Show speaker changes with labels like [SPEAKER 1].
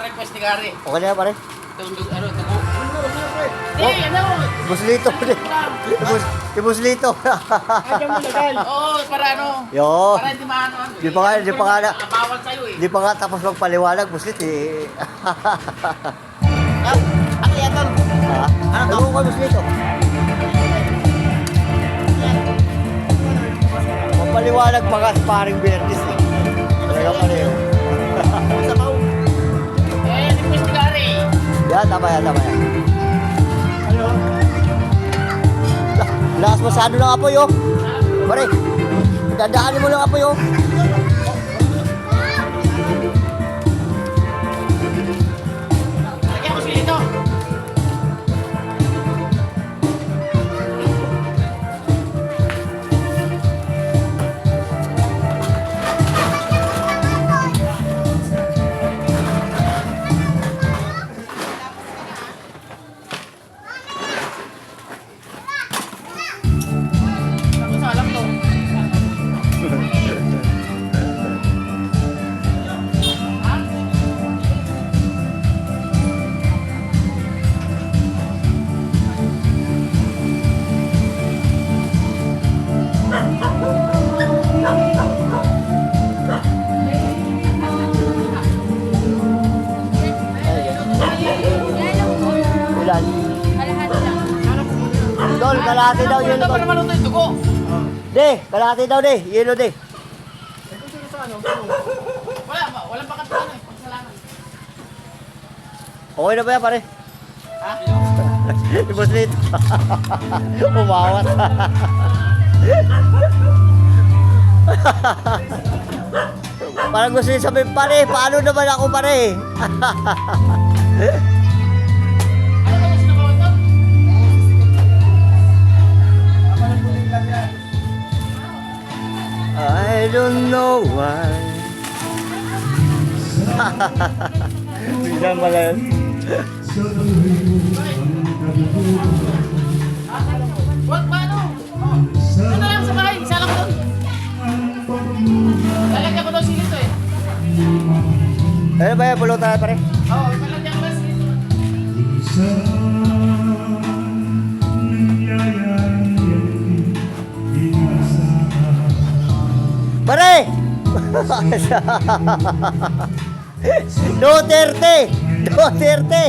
[SPEAKER 1] request ni Gary.
[SPEAKER 2] Okay na yan, pare.
[SPEAKER 1] Tundog, ano, tugo.
[SPEAKER 2] Oh,
[SPEAKER 1] ano?
[SPEAKER 2] Buslito. Buslito.
[SPEAKER 3] Ayaw mo lagay.
[SPEAKER 1] Oo, para ano?
[SPEAKER 2] Yo.
[SPEAKER 1] Para hindi maano.
[SPEAKER 2] Di pa nga- di pa nga na-
[SPEAKER 1] Bawal sa'yo eh.
[SPEAKER 2] Di pa nga tapos magpaliwanag, buslit eh.
[SPEAKER 1] Ano yan, tol?
[SPEAKER 2] Ha? Ano ko buslito? Magpaliwanag pa nga si paring Bertis eh. Talaga pareho.
[SPEAKER 1] Request ni Gary.
[SPEAKER 2] Yan, tama yan, tama yan.
[SPEAKER 3] Ano?
[SPEAKER 2] Lakas masyado ng apoy, oh. Pare, dadaanin mo ng apoy, oh.
[SPEAKER 1] Lagyan mo sila ito. Ako sa alam to.
[SPEAKER 2] Ilan? Tol, kalahati daw, yelo,
[SPEAKER 1] Ano pa
[SPEAKER 2] tol.
[SPEAKER 1] naman ito yung dugo?
[SPEAKER 2] De, kalahati daw, de. Yelo, de.
[SPEAKER 1] Walang pakatuan eh. Pagsalanan.
[SPEAKER 2] Okay na ba yan, pare?
[SPEAKER 1] Ha?
[SPEAKER 2] Buslit. Umawat. Parang gusto niya sabihin, pare, paano naman ako, pare?
[SPEAKER 1] Ano ba yung sinabawan to?
[SPEAKER 2] I don't know why. Biglang pala yun.
[SPEAKER 1] Wag ba ano? Ito na lang sa bahay. Isa lang doon. Lalagyan ko daw sili to eh.
[SPEAKER 2] Ano ba yan, pulutan na, pare?
[SPEAKER 1] Oo, lalagyan ko daw sili to.
[SPEAKER 2] Pare! Duterte! Duterte!